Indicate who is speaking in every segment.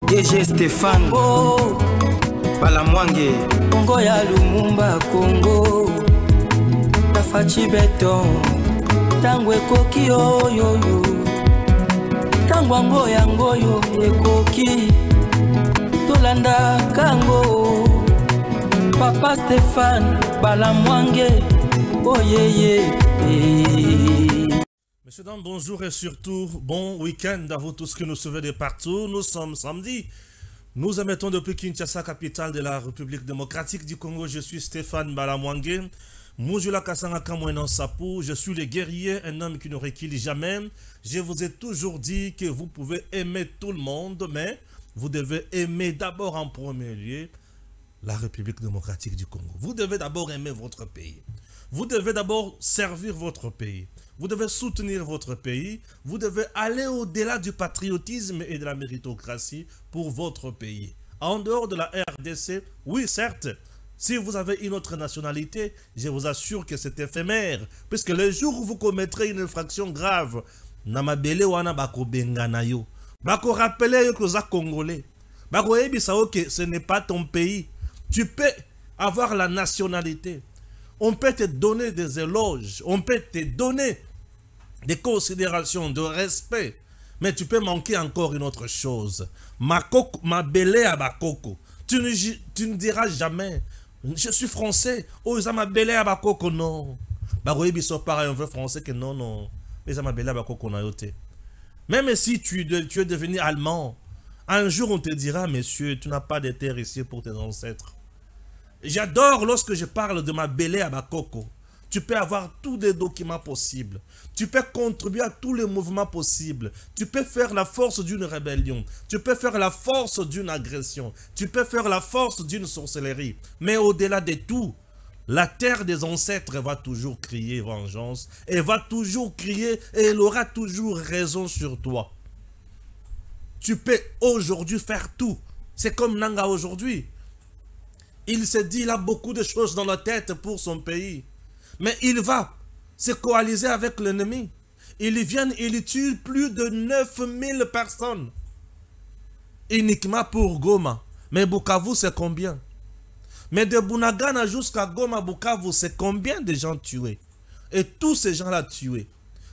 Speaker 1: DG Stéphane Balamwange
Speaker 2: Congo ya Lumumba Congo Tafachi Beton Tango ekoki oyoyo Tango ngoyo ekoki Tolanda kango Papa Stéphane Balamwange Oh yeah.
Speaker 3: Messieurs, dames, bonjour et surtout bon week-end à vous tous que nous suivez de partout. Nous sommes samedi. Nous émettons depuis Kinshasa, capitale de la République démocratique du Congo. Je suis Stéphane Balamwange. Mujula Kasanga Kamwenan Sapou. Je suis le guerrier, un homme qui ne recule jamais. Je vous ai toujours dit que vous pouvez aimer tout le monde, mais vous devez aimer d'abord en premier lieu la République démocratique du Congo. Vous devez d'abord aimer votre pays. Vous devez d'abord servir votre pays. Vous devez soutenir votre pays. Vous devez aller au-delà du patriotisme et de la méritocratie pour votre pays. En dehors de la RDC, oui, certes, si vous avez une autre nationalité, je vous assure que c'est éphémère. Puisque le jour où vous commettrez une infraction grave, namabele wana bako benganayo, bako rappeler que vous êtes congolais, bako ebisao que ce n'est pas ton pays. Tu peux avoir la nationalité. On peut te donner des éloges, on peut te donner des considérations, de respect, mais tu peux manquer encore une autre chose. Ma belé à bakoko. Tu ne diras jamais, je suis français, oh, ça m'a belé à bakoko, non. Baroye biso pareil, on veut français que non. Mais ça m'a belé à bakoko, na yote. Même si tu es devenu allemand, un jour on te dira, monsieur, tu n'as pas de terre ici pour tes ancêtres. J'adore lorsque je parle de ma belé à Bakoko. Tu peux avoir tous les documents possibles. Tu peux contribuer à tous les mouvements possibles. Tu peux faire la force d'une rébellion. Tu peux faire la force d'une agression. Tu peux faire la force d'une sorcellerie. Mais au-delà de tout, la terre des ancêtres va toujours crier vengeance. Elle va toujours crier et elle aura toujours raison sur toi. Tu peux aujourd'hui faire tout. C'est comme Nanga aujourd'hui. Il se dit, il a beaucoup de choses dans la tête pour son pays. Mais il va se coaliser avec l'ennemi. Ils viennent, ils tuent plus de 9000 personnes. Uniquement pour Goma. Mais Bukavu, c'est combien? Mais de Bunagana jusqu'à Goma, Bukavu, c'est combien de gens tués? Et tous ces gens-là tués.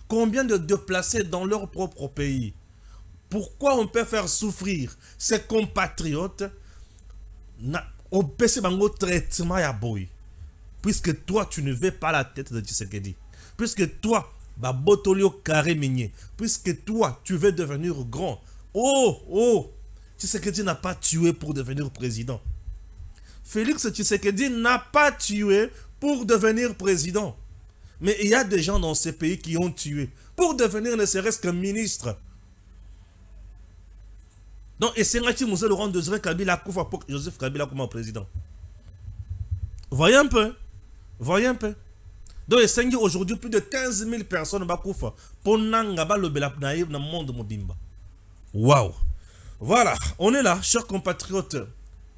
Speaker 3: Combien de déplacés dans leur propre pays? Pourquoi on peut faire souffrir ces compatriotes? On peut se faire un traitement à boy. Puisque toi, tu ne veux pas la tête de Tshisekedi. Puisque toi, Botolio carré minier. Puisque toi, tu veux devenir grand. Oh, Tshisekedi n'a pas tué pour devenir président. Félix Tshisekedi n'a pas tué pour devenir président. Mais il y a des gens dans ces pays qui ont tué pour devenir ne serait-ce qu'un ministre. Donc, et c'est Ngati Moussa Laurent Désiré Kabila Koufa pour Joseph Kabila comme président. Voyez un peu. Voyez un peu. Donc, et c'est aujourd'hui plus de 15 000 personnes Bakoufa pour Nangaba le Belapnaïb dans le monde Mobimba. Waouh. Voilà, on est là, chers compatriotes.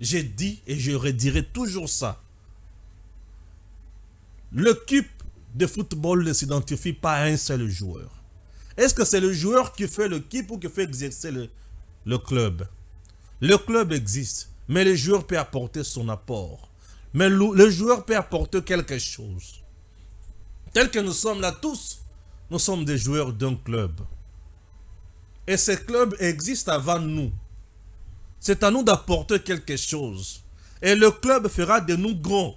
Speaker 3: J'ai dit et je redirai toujours ça. L'équipe de football ne s'identifie pas à un seul joueur. Est-ce que c'est le joueur qui fait l'équipe ou qui fait exercer le club? Le club existe, mais le joueur peut apporter son apport. Mais le joueur peut apporter quelque chose. Tel que nous sommes là tous, nous sommes des joueurs d'un club. Et ce club existe avant nous. C'est à nous d'apporter quelque chose. Et le club fera de nous grands.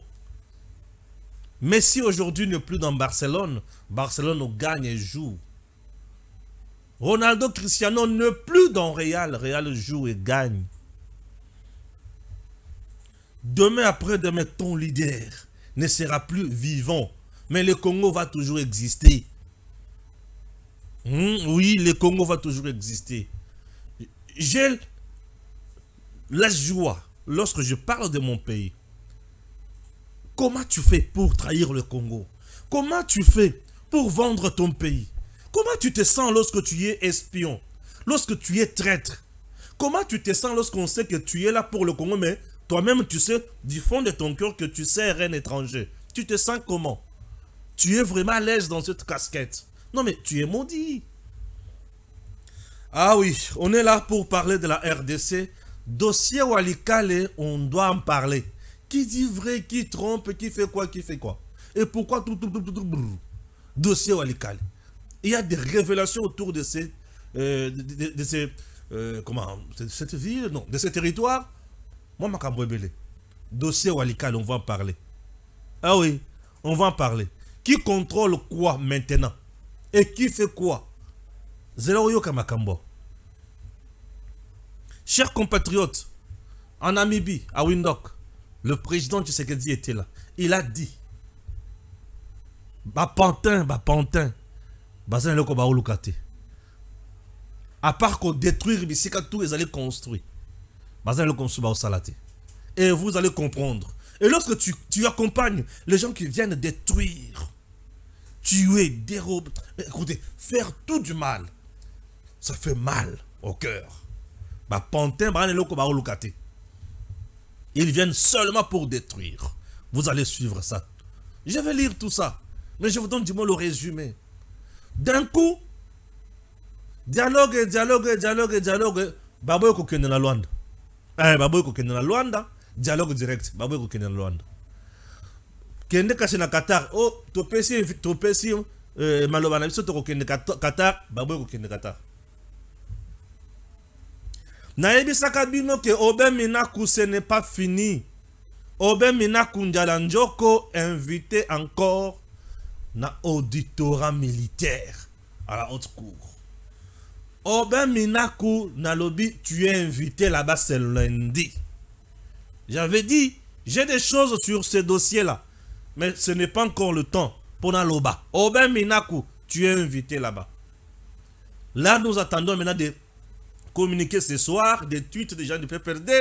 Speaker 3: Messi aujourd'hui n'est plus dans Barcelone. Barcelone gagne et joue. Ronaldo Cristiano n'est plus dans Real. Real joue et gagne. Demain après-demain, ton leader ne sera plus vivant. Mais le Congo va toujours exister. Oui, le Congo va toujours exister. J'ai la joie lorsque je parle de mon pays. Comment tu fais pour trahir le Congo? Comment tu fais pour vendre ton pays? Comment tu te sens lorsque tu es espion? Lorsque tu es traître? Comment tu te sens lorsqu'on sait que tu es là pour le Congo, mais toi-même tu sais du fond de ton cœur que tu sers un étranger? Tu te sens comment? Tu es vraiment à l'aise dans cette casquette? Non mais tu es maudit. Ah oui, on est là pour parler de la RDC. Dossier Walikale, on doit en parler. Qui dit vrai, qui trompe, qui fait quoi, et pourquoi tout. Dossier Walikale. Il y a des révélations autour de ces cette ville, non, de ce territoire. Moi, je suis dossier Walikale, on va en parler. Ah oui, on va en parler. Qui contrôle quoi maintenant? Et qui fait quoi? Zéro Kamakambo. Chers compatriotes, en Namibie, à Windhoek, le président Tshisekedi était là. Il a dit Pantin, Bazin loko ba olukate. À part qu'on détruire bisika tout ils allaient construire. Bazin loko ba osalate. Et vous allez comprendre. Et lorsque tu accompagnes les gens qui viennent détruire, tuer, dérober, écoutez, faire tout du mal, ça fait mal au cœur. Pantin, bazin loko ba olukate. Ils viennent seulement pour détruire. Vous allez suivre ça. Je vais lire tout ça. Mais je vous donne du moins le résumé. D'un coup, dialogue. Baboy kokende na Luanda. Baboy kokende na Luanda. Dialogue direct. Baboy kokende na Luanda. Kende kache na Qatar. Oh, topesi maloba na biso to kokende Qatar. Baboy kokende Qatar. Naebisaka bino ke Obe Minaku ce n'est pas fini. Obe Minaku Njalanjoko invité encore na auditorat militaire à la haute cour. Obe Minaku na lobby, tu es invité là-bas c'est lundi. J'avais dit, j'ai des choses sur ce dossier-là, mais ce n'est pas encore le temps pour Naloba. Obe Minaku, tu es invité là-bas. Là, nous attendons maintenant de communiquer ce soir, des tweets des gens du PPRD,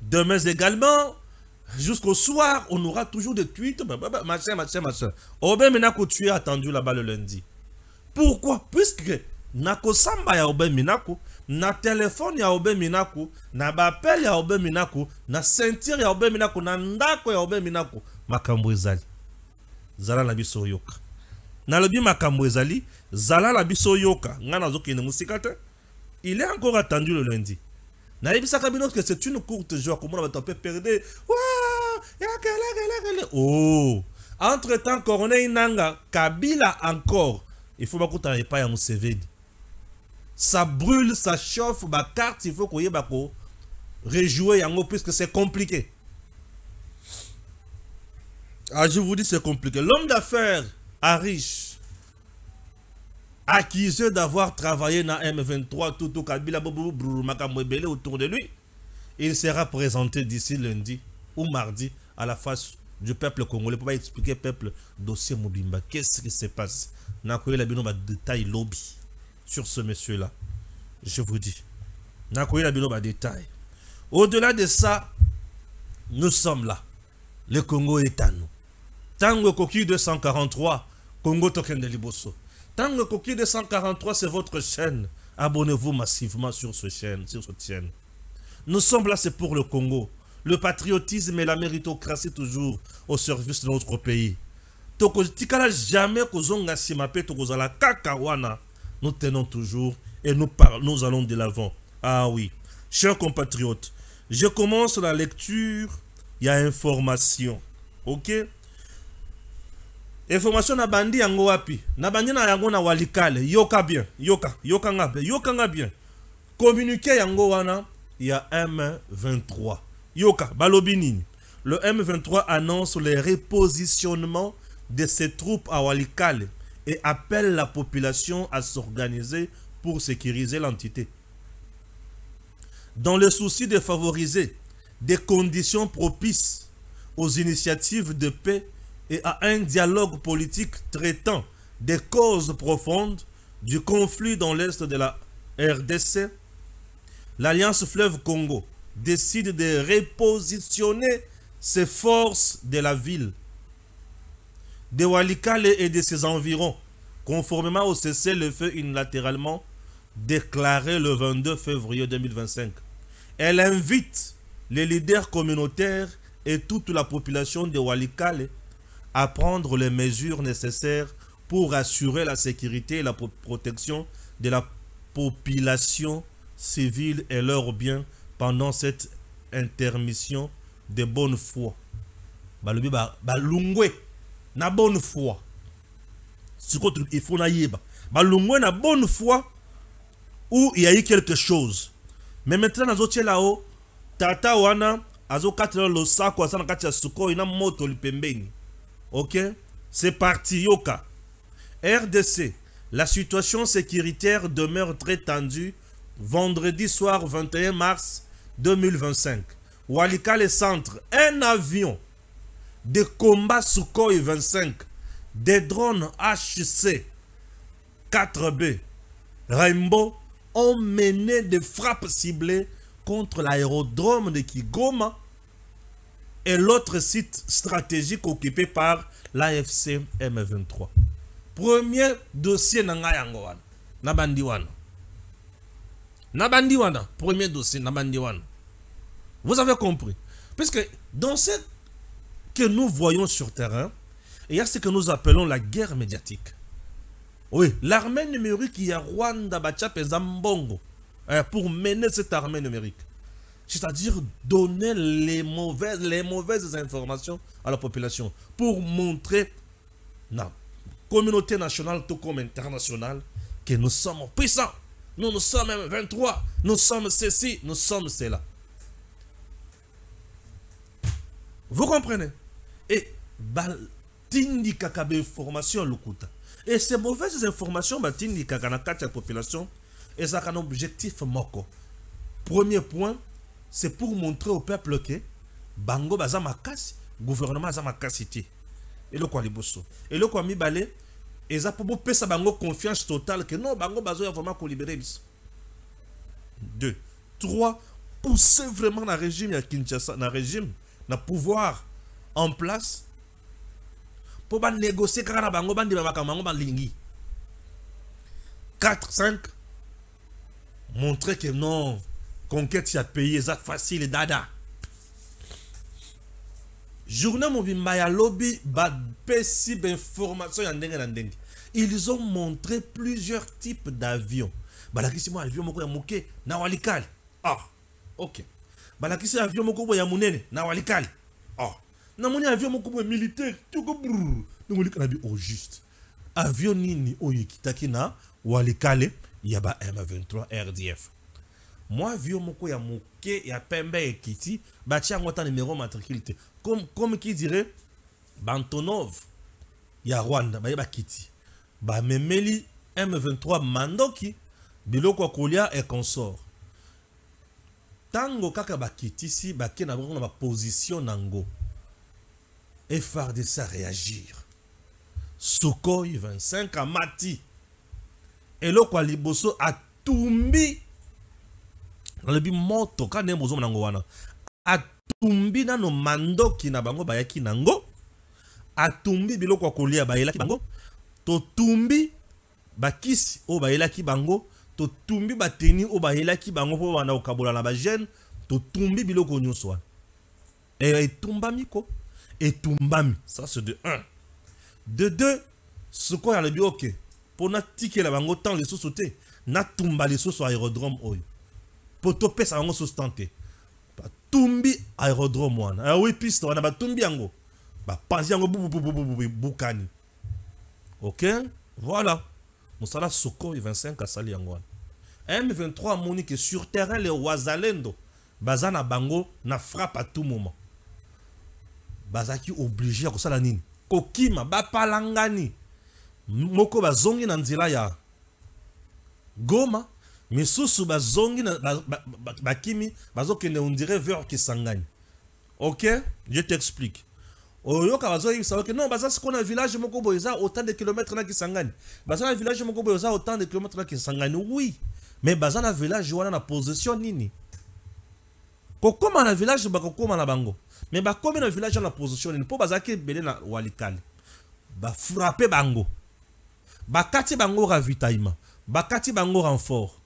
Speaker 3: demain également. Jusqu'au soir, on aura toujours des tweets, machin. Obe Minaku, tu es attendu là-bas le lundi. Pourquoi? Puisque Nako Samba ya Obe Minaku, na téléphone ya Obe Minaku, na bapel ya Obe Minaku, na ceinture ya Obe Minaku, na ndako ya Obe Minaku, makambo ezali. Zala na biso yoka. Na lobi makambo ezali, zala na biso yoka. Ngana zoki ne musikate. Il est encore attendu le lundi. Que c'est une courte joie. Comment on va perdre? Oh! Entre-temps, Corneille Nanga, Kabila encore. Il faut que pas à Museveni. Ça brûle, ça chauffe, ma carte, il faut qu'on y ait rejouer yango puisque c'est compliqué. Ah, je vous dis, c'est compliqué. L'homme d'affaires, Arish, accusé d'avoir travaillé dans M23, tout Kabila Makamwebele autour de lui, il sera présenté d'ici lundi ou mardi à la face du peuple congolais pour expliquer peuple dossier Mobimba. Qu'est-ce qui se passe? Nakoye la bino ba détail lobby sur ce monsieur-là. Je vous dis. Nakoye la bino ba détail. Au-delà de ça, nous sommes là. Le Congo est à nous. Tango Koki 243, Congo Token de Liboso. Tango Koki 243, c'est votre chaîne. Abonnez-vous massivement sur cette chaîne. Nous sommes là, c'est pour le Congo. Le patriotisme et la méritocratie toujours au service de notre pays. Jamais nous tenons toujours et nous allons de l'avant. Ah oui, chers compatriotes, je commence la lecture. Il y a information. Ok? Information na bandi yango wapi. Na bandi na yango na Walikale. Yoka bien. Yoka nga bien. Communiqué yango wana. Il y a M23. Yoka, balobinini. Le M23 annonce le repositionnement de ses troupes à Walikale et appelle la population à s'organiser pour sécuriser l'entité. Dans le souci de favoriser des conditions propices aux initiatives de paix et à un dialogue politique traitant des causes profondes du conflit dans l'est de la RDC, l'Alliance Fleuve Congo décide de repositionner ses forces de la ville de Walikale et de ses environs, conformément au cessez-le-feu unilatéralement déclaré le 22 février 2025. Elle invite les leaders communautaires et toute la population de Walikale à prendre les mesures nécessaires pour assurer la sécurité et la protection de la population civile et leurs biens pendant cette intermission de bonne foi. Balobi balungwe na bonne foi. Ce qu'il faut naïba. Balungwe na bonne foi où il y a eu quelque chose. Mais maintenant nazotie là-haut, tata wana azo katela lo sako asana kati ya suko ina moto lipembeni. OK? C'est parti yoka. RDC, la situation sécuritaire demeure très tendue. Vendredi soir 21 mars 2025. Walikale Centre, un avion de combat Sukhoi 25, des drones HC 4B, Rainbow ont mené des frappes ciblées contre l'aérodrome de Kigoma et l'autre site stratégique occupé par l'AFC M23. Premier dossier Nangayangoan, Nabandiwan. Nabandiwana, premier dossier Nabandiwana. Vous avez compris. Parce que dans ce que nous voyons sur terrain, il y a ce que nous appelons la guerre médiatique. Oui, l'armée numérique, il y a Rwanda, Bachap et Zambongo pour mener cette armée numérique. C'est-à-dire donner les mauvaises informations à la population pour montrer la communauté nationale tout comme internationale que nous sommes puissants. Nous sommes M23, nous sommes ceci, nous sommes cela. Vous comprenez? Et tindi kakabe information lukuta. Et ces mauvaises informations tindi kakana la population et ça un objectif moko. Premier point, c'est pour montrer au peuple que bango baza makasi, gouvernement baza makasité. Et le quoi liboso. Et le quoi mi balé et ça pour pesa bango confiance totale que non bango bazo ya vraiment ko libérer bis. 2. 3. Pousser vraiment le régime à Kinshasa, le régime, le pouvoir en place pour négocier quand bango bandi bango lingi. 4. 5. Montrer que non, conquête ya pays ça facile dada. Journée mobimba ya lobby ba pesi information ya ndenge na ndenge. Ils ont montré plusieurs types d'avions. Balakisi mo avion moko ya moke na Walikale. Ah, OK. Balakisi avion moko ya munene na Walikale. Ah. Na moni avion moko militaire tout ko brrr. Nous na bi au juste. Avion nini oyo kitaki na Walikale ya ba M23 RDF. Moi avion moko ya moke ya pembe ekiti ba tia ngota numéro matriculité. Comme qui dirait Bantonov ya Rwanda ba yeba kiti. Ba memeli M23 mandoki biloko kolia et consort. Tango kaka bakitisi bake na ba position nango. FARDC réagir. Sukhoi 25 a mati. Et le kwa liboso a tumbi. Dans le bi moto ka ne bozo nango wana. A tumbi na no mandoki na bango bayaki nango. A tumbi biloko kolia bayela ki bango. To tumbi bakisi o bayela ki bango. To tumbi bateni o bayela ki bango po wana okabola na ba jeune. To tumbi biloko nyonso. Et tumbami ko. Et tumbami. Ça c'est de 1. De 2, ce qu'on a le bio ok. Pour na ticket la bango tant les sous sauter. Na tumba les sous sur aérodrome oyo. Pour topé ça bango sous tenter. Tumbi aérodrome wana. Ah oui piste wana ba tumbi yango. Ba panzi yango bukani. OK? Voilà. Moussala Sukhoi 25 à sali yango wana. M23 moni que sur terrain les Wazalendo bazana bango na frappe à tout moment. Bazaki obligé à kosala nini? Kokima bapalangani. Moko bazongi na nzela ya Goma, misusu bazongi na bakimi bazokende on dirait vers Kisangani. OK? Je t'explique. Oyoka bazoyi savoir que non baza ce qu'on a village moko boza autant de kilomètres na Kisangani. Baza na village moko boza autant de kilomètres na Kisangani. Oui. Mais baza na village wana na position nini? Kokoma na village bakokoma na bango. Mais bakoma na village na position nini? Po bazaki belé na Walikale. Ba frapper bango. Bakati bango ravitaillement. Bakati bango renfort.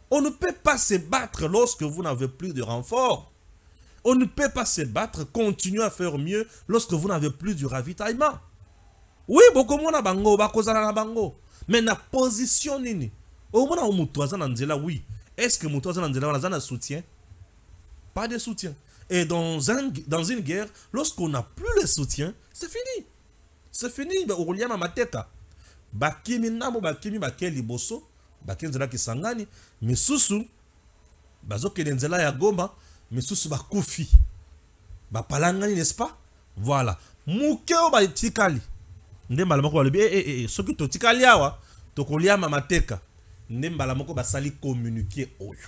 Speaker 3: On ne peut pas se battre lorsque vous n'avez plus de renfort. On ne peut pas se battre, continuer à faire mieux lorsque vous n'avez plus du ravitaillement. Oui, beaucoup de bango, bakozala na bango. Mais na position nini? Au moins, on mutuaza na nzela, oui. Est-ce que mutuaza na nzela, on a soutien? pas de soutien. Et dans une guerre, lorsqu'on n'a plus le soutien, c'est fini. C'est fini. Ourliama mateka. Bakimi namo bakimi bakeli boso. Bakenzela kisangani. Misusu. Bazoke nenzela ya goma. Misusu bakufi. Bapalangani, n'est-ce pas? Voilà. Mukeo ba tikali. Nde malamoko balobi soki to tikali awa to koliama mateka. Nde malamoko basali communiquer oyo.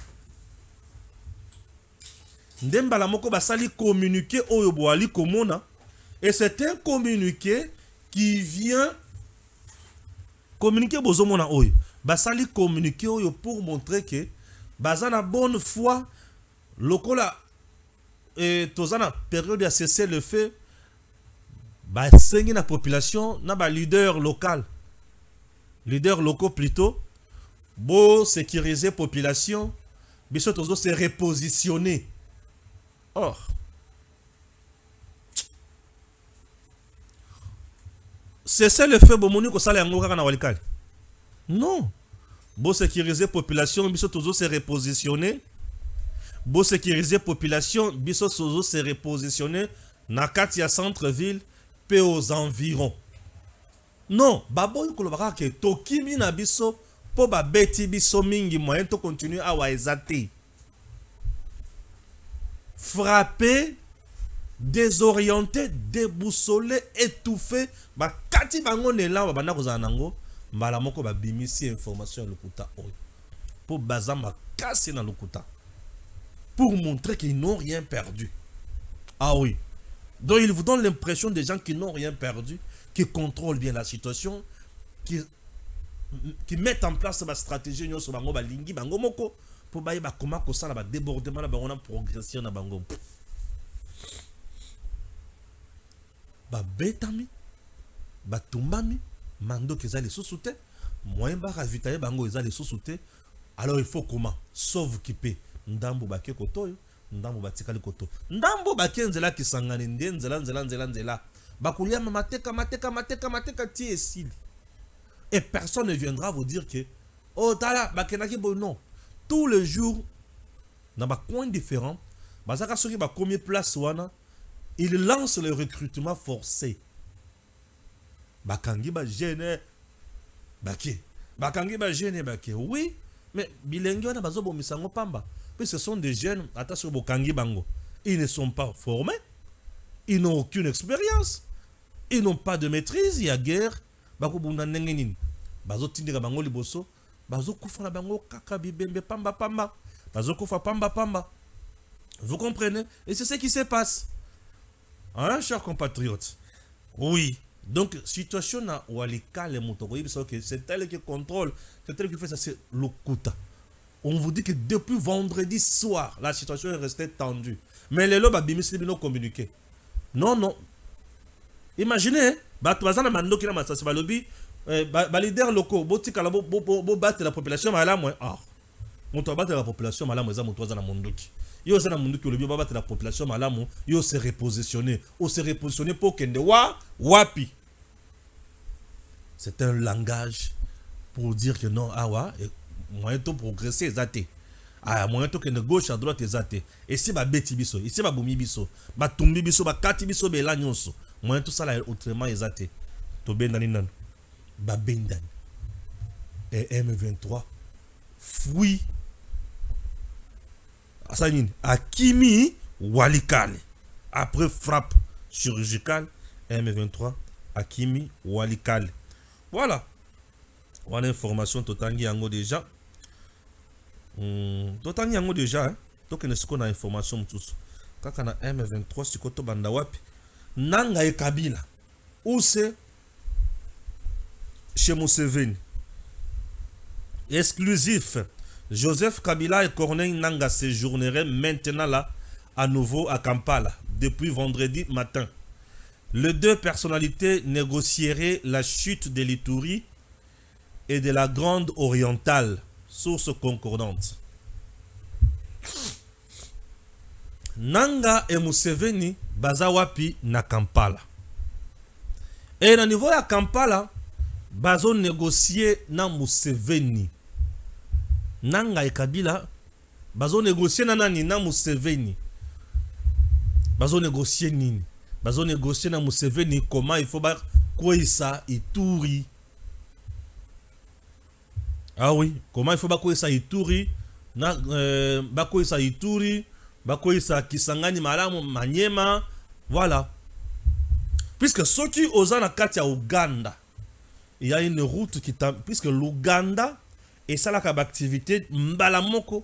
Speaker 3: Ndembala moko basali communiqué oyo boali komona, et c'est un communiqué qui vient communiquer bozomona oyo basali communiqué oyo pour montrer que bazana bonne foi lokola tozana période à cesser le feu basengi na population na ba leader local leader locaux plutôt bo sécuriser population biso tozo se repositionner. Or, c'est le fait bomoni ko sala yango kaka na walikali. Non. Bo sécuriser population, biso tozo se repositionner. Bo sécuriser population, biso tozo se repositionner na kati ya centre-ville pe aux environs. Non, baboy ko lobaka ke tokimi na biso po ba beti biso mingi moyen to continuer awa ezate. Frappé, désorienté, déboussolé, étouffé, ba kati bango nela ba bana kozana nango, mbala moko ba bimisi information lokuta oyo. Pour bazama casser na lokuta. Pour montrer qu'ils n'ont rien perdu. Ah oui. Donc ils vous donnent l'impression des gens qui n'ont rien perdu, qui contrôlent bien la situation, qui mettent en place ma stratégie sur bango ba lingi bango moko. Pour bailler ba comment ko sala ba débordement na bango na progression na bango ba betami ba tumbami mando kezali sous-souté moyen ba ravitailler bango ezali sous-souté. Alors il faut comment sauve kipe ndambo ba ke kotoyo ndambo ba tikali koto ndambo ba kenzela kisangani nzela ba kulia mateka ti esili et personne ne viendra vous dire que oh tala ba kenaki bo non. Tous les jours, dans des coins différents, il lance le recrutement forcé. Oui, mais ce sont des jeunes, ils ne sont pas formés, ils n'ont aucune expérience, ils n'ont pas de maîtrise, il y a guerre. Vous comprenez? Et c'est ce qui se passe. Hein, chers compatriotes? Oui. Donc, situation na walika le motokoyi, c'est elle qui contrôle, c'est elle qui fait ça, c'est l'okuta. On vous dit que depuis vendredi soir, la situation est restée tendue. Mais les lobes abimis ne communiqué. Non, non. Imaginez, batouazana mando qui n'a pas ça, lobby. Leader locaux, battre la population, on doit battre la population, yo za na munduki olobi battre la population, yo se repositionner, pour kende wapi. C'est un langage pour dire que non, moyen to progresser ezate. Moyen to kende gauche à droite ezate. Et si ba beti biso, ici ba bomi biso, ba tumbi biso, ba kati biso bela nyonso, moyen to sala autrement ezate. To bendani nan. Babendani et M23 fouille Akimi Walikale après frappe chirurgicale. M23 Akimi Walikale. Voilà. Voilà information totangi yango déjà. Totangi yango déjà hein. Donc ne siko na information tous. Kaka na M23 sikoto banda wapi nanga e Kabila où c'est chez Museveni. Exclusif. Joseph Kabila et Corneille Nanga séjourneraient maintenant là, à nouveau à Kampala, depuis vendredi matin. Les deux personnalités négocieraient la chute de l'Ituri et de la Grande Orientale, source concordante. Nanga et Museveni bazawapi na Kampala. Et au niveau de Kampala, bazo négocier na Museveni. Nanga et Kabila bazo négocier na nani na Museveni. bazo négocier nini, bazo négocier na Museveni comment il faut ba ça Ituri. Ah oui, comment il faut ba ça Ituri na ba ça Ituri, ba ça Kisangani malamu Manyema, voilà. Puisque ceux qui osent na kati ya Uganda, il y a une route qui puisque l'Ouganda et ça la activité mbalamoko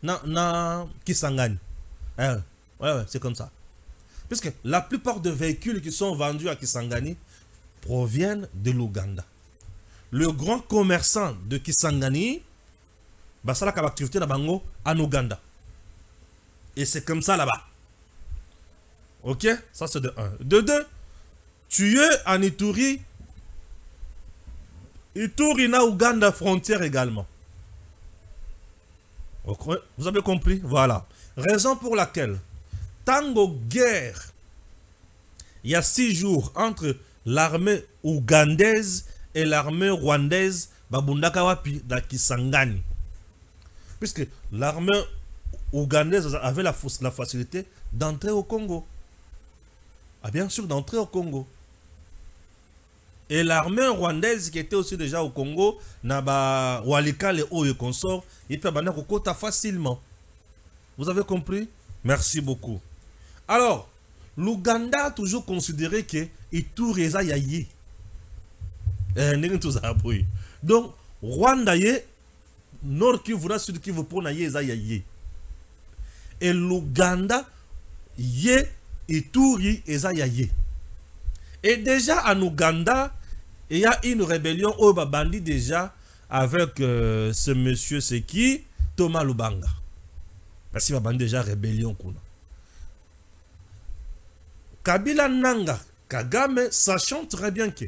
Speaker 3: na Kisangani. Ouais, c'est comme ça. Puisque la plupart des véhicules qui sont vendus à Kisangani proviennent de l'Ouganda. Le grand commerçant de Kisangani, bah ça la activité na bango en Ouganda. Et c'est comme ça là-bas. Ok, ça c'est de 1. De 2, tu es en Ituri. Ituri na Ouganda frontière également. Okay. Vous avez compris? Voilà. Raison pour laquelle, tango guerre, il y a 6 jours entre l'armée ougandaise et l'armée rwandaise, babundaka wapi da Kisangani. Puisque l'armée ougandaise avait la facilité d'entrer au Congo. Ah, bien sûr, d'entrer au Congo. Et l'armée rwandaise qui était aussi déjà au Congo, Naba Walika, les hauts et consorts, il peut bannir au quota facilement. Vous avez compris? Merci beaucoup. Alors, l'Ouganda a toujours considéré que Ituri est yayi. Donc, Rwanda est nord qui voudra sud qui vous prend yayi. Et l'Ouganda est Ituri est yayi. Et déjà en Ouganda, il y a une rébellion au Babandi déjà avec ce monsieur, c'est qui? Thomas Lubanga. Parce qu'il y a déjà rébellion. Kabila Nanga, Kagame, sachant très bien que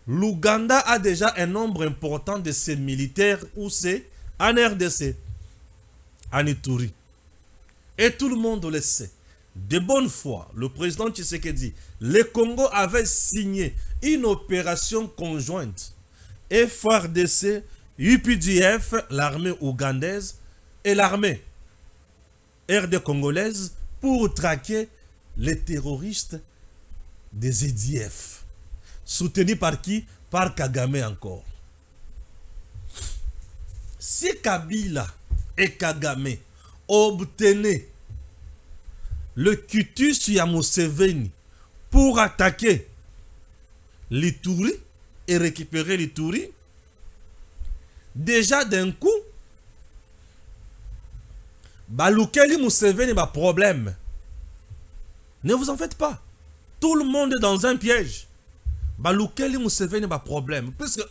Speaker 3: l'Ouganda a déjà un nombre important de ses militaires où c'est en RDC, en Ituri. Et tout le monde le sait. De bonne foi, le président Tshisekedi, le Congo avait signé une opération conjointe FARDC, UPDF, l'armée ougandaise et l'armée RD congolaise pour traquer les terroristes des EDF. Soutenus par qui? Par Kagame encore. Si Kabila et Kagame obtenaient le cutus ya Museveni pour attaquer l'Ituri et récupérer l'Ituri, déjà d'un coup, Balukeli Museveni a problème. Ne vous en faites pas. Tout le monde est dans un piège. Balukeli Museveni a problème. Puisque,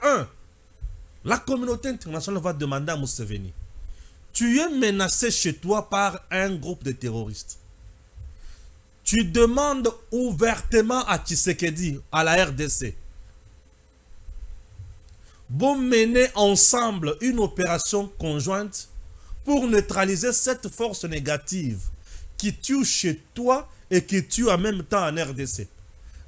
Speaker 3: la communauté internationale va demander à Museveni, tu es menacé chez toi par un groupe de terroristes. Tu demandes ouvertement à Tshisekedi, à la RDC, bon mener ensemble une opération conjointe pour neutraliser cette force négative qui tue chez toi et qui tue en même temps en RDC.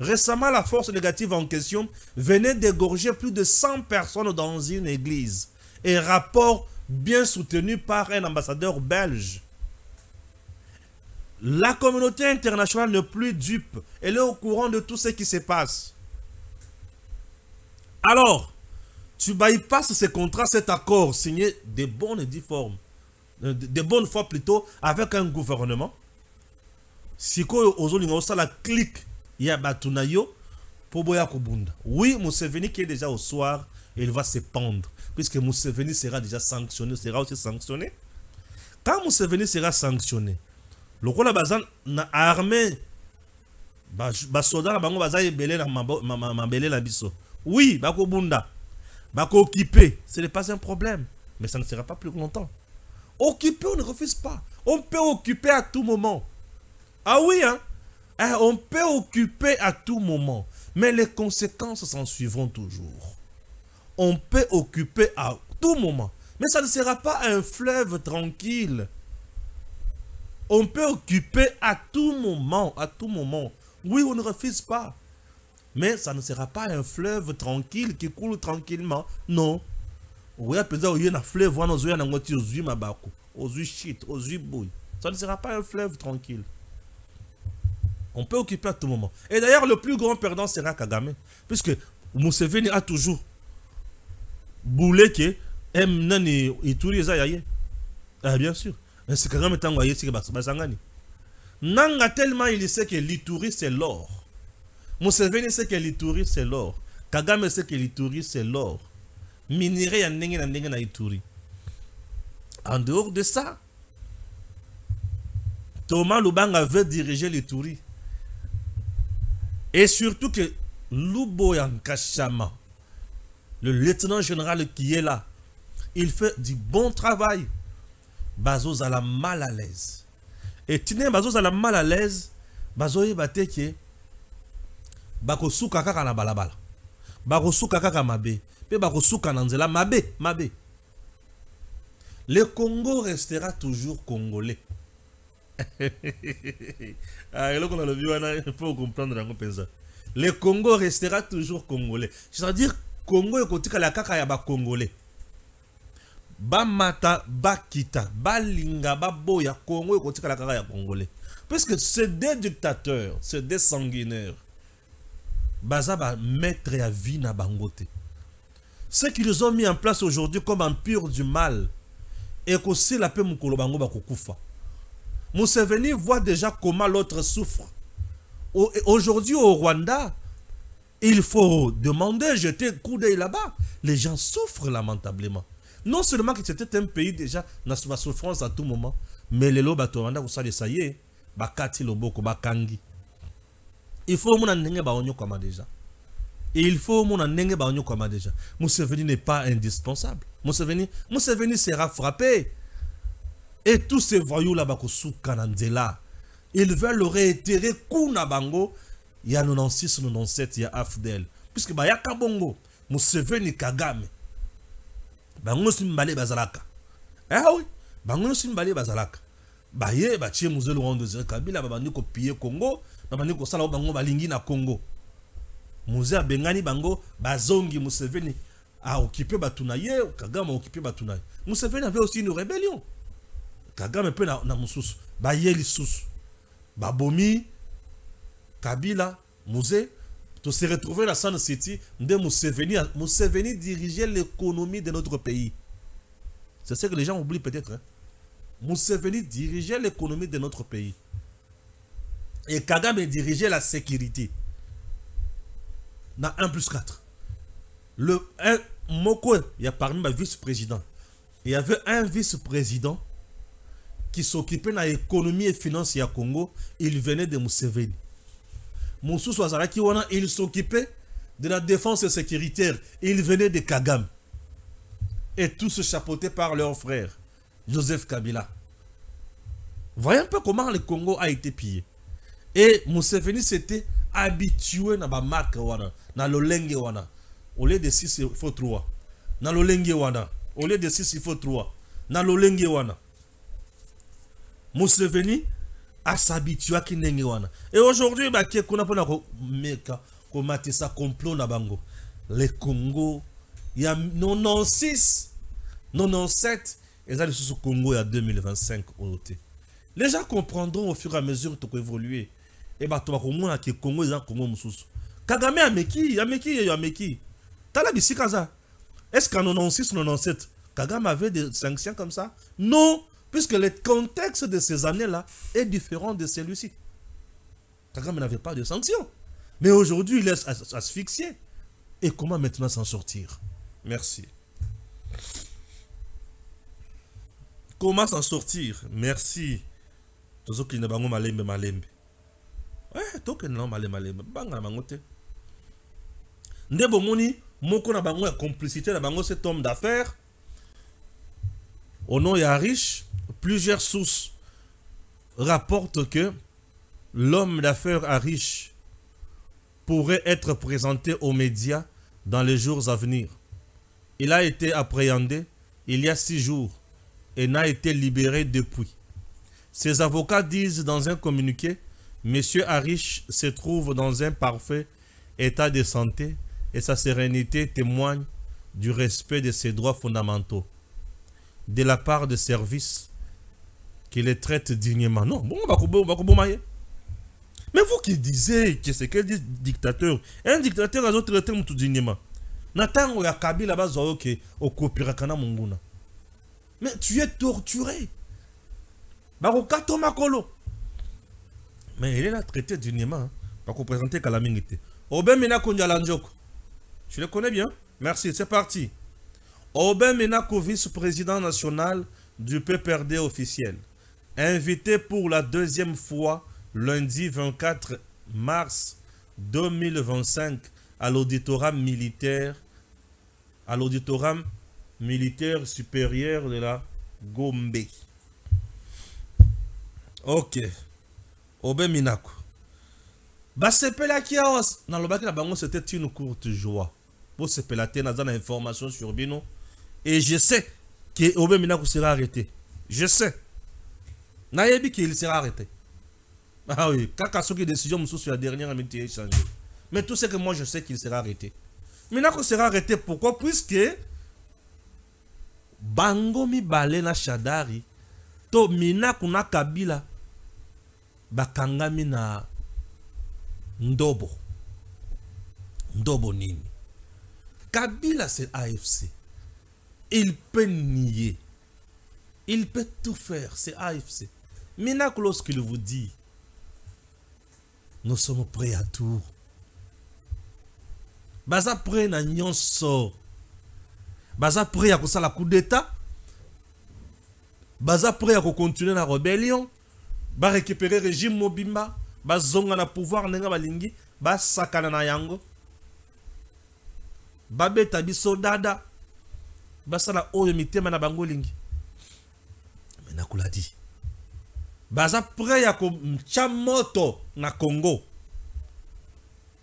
Speaker 3: Récemment, la force négative en question venait d'égorger plus de 100 personnes dans une église. Et rapport bien soutenu par un ambassadeur belge. La communauté internationale n'est plus dupe. Elle est au courant de tout ce qui se passe. Alors, tu bypasses ce contrat, cet accord signé de bonne et due forme, de bonne foi plutôt, avec un gouvernement. Si la clique, il y a Batunayo, pour Boya Kobunda. Oui, Museveni qui est déjà au soir, il va se pendre. Puisque Museveni sera déjà sanctionné, sera aussi sanctionné. Quand Museveni sera sanctionné, le roi la bazan na armée basoda bango bazaye belé na mabelé la biso. Oui, bako bunda. Bako occupé, ce n'est pas un problème, mais ça ne sera pas plus longtemps. Occuper, on ne refuse pas. On peut occuper à tout moment. Ah oui, hein? On peut occuper à tout moment, mais les conséquences s'en suivront toujours. On peut occuper à tout moment, mais ça ne sera pas un fleuve tranquille. On peut occuper à tout moment, à tout moment. Oui, on ne refuse pas. Mais ça ne sera pas un fleuve tranquille qui coule tranquillement. Non. Ça ne sera pas un fleuve tranquille. On peut occuper à tout moment. Et d'ailleurs, le plus grand perdant sera Kagame. Puisque Museveni a toujours boulé que Nani Ituri Zayaye. Ah, bien sûr. C'est Kagame Tangoye, c'est Basangani. Nanga tellement il sait que l'Ituri c'est l'or. Museveni sait que l'Ituri c'est l'or. Kagame sait que l'Ituri c'est l'or. Minéré ya ndenge na Ituri. En dehors de ça, Thomas Lubanga veut diriger l'Ituri. Et surtout que Luboya Nkashama, le lieutenant général qui est là, il fait du bon travail. Bazo a la mal à l'aise. Et Tine Bazo a la mal à l'aise. Bazo y bateke. Bakosuka kaka na balabala. Bakosuka kaka mabe. Pe bakosuka na nzela mabe. Le Congo restera toujours congolais. Le Congo restera toujours congolais. C'est-à-dire, Congo est côté la kaka ya ba congolais. Ba mata, ba kita, ba linga, ba boya, Congo est côté la kaka ya congolais. Parce que c'est des dictateurs, c'est des sanguinaires. Baza ba maître ya vie na bangote. Ce qu'ils ont mis en place aujourd'hui comme empire du mal. Et qu'aussi la paix mukolo bango ba kokufa. Museveni voit déjà comment l'autre souffre. Aujourd'hui au Rwanda, il faut demander, jeter un coup d'œil là-bas. Les gens souffrent lamentablement. Non seulement que c'était un pays déjà dans sa souffrance à tout moment, mais les lots bato Rwanda ça y est, bakati loboko bakangi. Il faut mon nenge ba onyo comme déjà. Et il faut mon nenge ba onyo comme déjà. Museveni n'est pas indispensable. Museveni sera frappé. Et tous ces voyous là-bas, ils veulent réitérer Kuna Bango. Il y a 96, 97, il y a Afdel. Puisque il y a Kabongo, Museveni Kagame. Bango Simbale Bazalaka. Ah oui, Bango Simbale Bazalaka. Baye, Bachie Mouzel Rwanda, Kabila, Babani copier Congo, Babani Kosala Bango Balingi na Congo. Mouzel Bengani Bango, Bazongi Museveni a occupé Batunaye, Kagame a occupé Batunaye. Museveni avait aussi une rébellion. Kagame pe na mususu ba yeli susu ba bomi Kabila Mouze to se retrouver la Sun City de Museveni dirigeait l'économie de notre pays. C'est ce que les gens oublient peut-être. Hein? Museveni dirigeait l'économie de notre pays. Et Kagame dirigeait la sécurité. Na 1+4. Moko, il y a parmi ma vice-président. Il y avait un vice-président qui s'occupait de l'économie et finance à Congo, il venait de Museveni. Moussou Swazaraki Wana, il s'occupait de la défense sécuritaire, il venait de Kagame. Et tous chapeautés par leur frère, Joseph Kabila. Voyez un peu comment le Congo a été pillé. Et Museveni s'était habitué à la marque Wana, dans le Lenge Wana. Au lieu de 6, il faut 3. Dans le Lenge Wana. Au lieu de 6, il faut 3. Dans le Lenge Wana. Museveni a s'habitué à Kinenge Wana. Et aujourd'hui, on a fait ça complot na bango. Le Congo, il y a 96, 97, et ça, le Congo, il y a 2025. Les gens comprendront au fur et à mesure que tu évoluer. Et bah, tu vas comprendre que le Congo est un Congo Moussous. Kagame a Meki. T'as la bici Kaza. Est-ce qu'en 96, 97, Kagame avait des sanctions comme ça? Non, puisque le contexte de ces années-là est différent de celui-ci. Kagame n'avait pas de sanctions. Mais aujourd'hui, il est asphyxié. Et comment maintenant s'en sortir? Merci. Comment s'en sortir? Merci. Tozo ki ne bango malembe. Ouais, toke non malembe. Banga mangote. Nde bomoni moko na bango ya complicité na bango cet homme d'affaires. Au nom ya riche, plusieurs sources rapportent que l'homme d'affaires à riche pourrait être présenté aux médias dans les jours à venir. Il a été appréhendé il y a 6 jours et n'a été libéré depuis. Ses avocats disent dans un communiqué, M. Arish se trouve dans un parfait état de santé et sa sérénité témoigne du respect de ses droits fondamentaux de la part de services qui les traitent dignement. Non, bon, Mais vous qui disiez que c'est quel dictateur, un dictateur a d'autres termes tout dignement. Nathan ou Kabila bazo ke okopira kana monguna. Mais tu es torturé. Bako kato makolo. Mais il est là traité dignement. Pas qu'on présenter Kalamingité. Oben Mena Konjalanjoko. Tu le connais bien? Merci, c'est parti. Oben Menako, vice-président national du PPRD officiel, invité pour la deuxième fois lundi 24 mars 2025 à l'auditorat militaire supérieur de la Gombe. Ok. Oben Minako. Basepela Kiaos. Dans le bac, c'était une courte joie. Pour se pelater dans information sur Bino. Et je sais que Oben Minako sera arrêté. Je sais. Nayebi qu'il sera arrêté. Ah oui, Kakasoki décision sur la dernière minute est changé. Mais tout ce que moi je sais qu'il sera arrêté. Minako sera arrêté pourquoi? Puisque Bango mi bale na Shadari to Minako na Kabila bakangami na Ndobo nini. Kabila c'est AFC. Il peut nier. Il peut tout faire. C'est AFC. Minako lorsqu'il vous dit nous sommes prêts à tout. Baza prêt na nyonso. Baza prêt à ça la coup d'état. Baza prêt à continuer la rébellion. Ba récupérer régime Mobimba. Ba zonga na pouvoir nenga balingi. Ba sakana na yango. Ba beta biso dada. Ba sala oyo mitema na bango lingi. Minako l'a dit. Baza prêt à moto na Congo.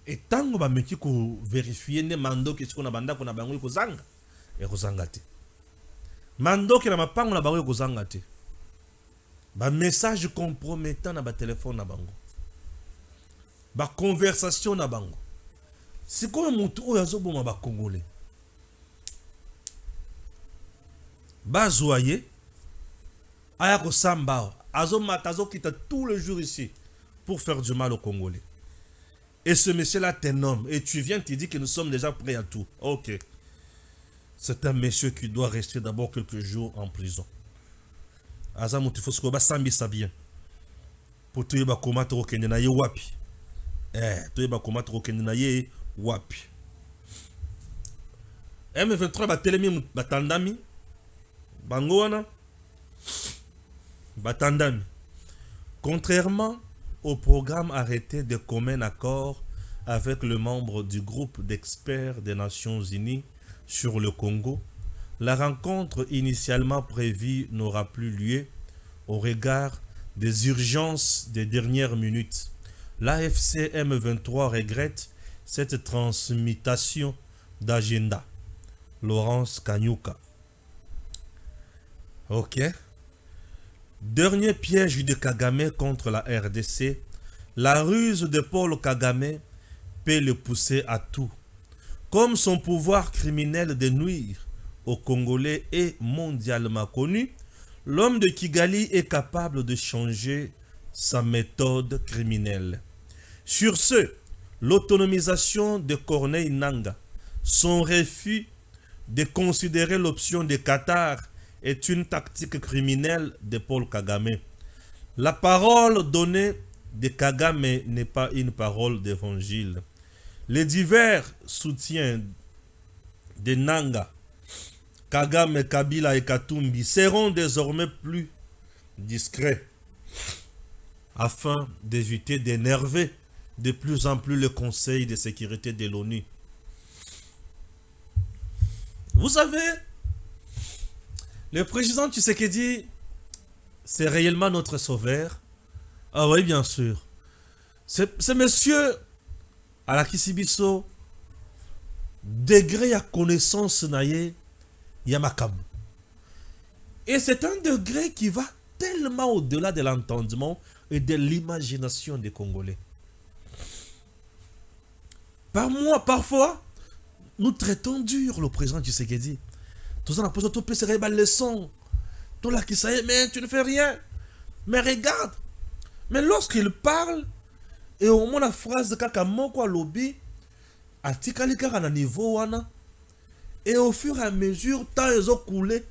Speaker 3: Et tango ba meki ko vérifier ne mando ke siko na banda ko na bango ko zanga. E ko zanga te. Mando ke na mapango na bango ko zanga te. Ba message compromettant na ba téléphone na bango. Ba conversation na bango. Siko mutu oyo azoboma ba congolais. Ba zoyer aya ko samba. Azo quitte tous les jours ici pour faire du mal aux Congolais. Et ce monsieur-là t'es un homme. Et tu viens te dire que nous sommes déjà prêts à tout. Ok. C'est un monsieur qui doit rester d'abord quelques jours en prison. Azamou, il faut se combattre sans ça bien. Pour te yeba combattre au Kenya na ye wapi. Te yeba combattre au Kenya na ye wapi. M23 ba telemi batandami. Bangoana. Batandami. Contrairement au programme arrêté de commun accord avec le membre du groupe d'experts des Nations Unies sur le Congo, la rencontre initialement prévue n'aura plus lieu au regard des urgences des dernières minutes. L'AFC M23 regrette cette transmutation d'agenda. Laurence Kanyuka. Ok. Dernier piège de Kagame contre la RDC, la ruse de Paul Kagame peut le pousser à tout. Comme son pouvoir criminel de nuire aux Congolais est mondialement connu, l'homme de Kigali est capable de changer sa méthode criminelle. Sur ce, l'autonomisation de Corneille Nangaa, son refus de considérer l'option de Qatar est une tactique criminelle de Paul Kagame. La parole donnée de Kagame n'est pas une parole d'évangile. Les divers soutiens de Nangaa, Kagame, Kabila et Katumbi seront désormais plus discrets afin d'éviter d'énerver de plus en plus le Conseil de sécurité de l'ONU. Vous savez, le président Tshisekedi, c'est réellement notre sauveur. Ah oui, bien sûr. C'est monsieur Alakisibiso, degré à connaissance naye Yamakabu. Et c'est un degré qui va tellement au-delà de l'entendement et de l'imagination des Congolais. Parfois, nous traitons dur le président Tshisekedi. Tout ça, on a tout se réballer les leçons. Tout là qui sait, mais tu ne fais rien. Mais regarde. Mais lorsqu'il parle, Et au moins la phrase kaka moko lobby atikali kaka na niveau wana. Et au fur et à mesure temps ezo coulé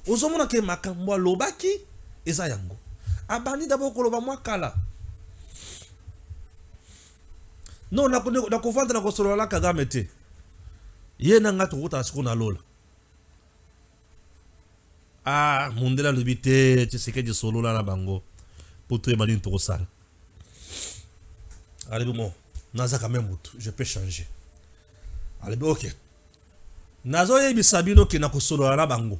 Speaker 3: ozomona ke makambo lobaki eza yango. Abani d'abord koloba mwa kala. Non na kovanda na kosolola la Kagame te. Ye na nga tokota siko na lola. Ah, Mondela lobi te, tu sais que du solo là na bango. Pour toi Emmanuel Tokosal. Allez bon, naza quand même je peux changer. Allez bon, OK. Nazo yebi sabino ki na kosolo na bango.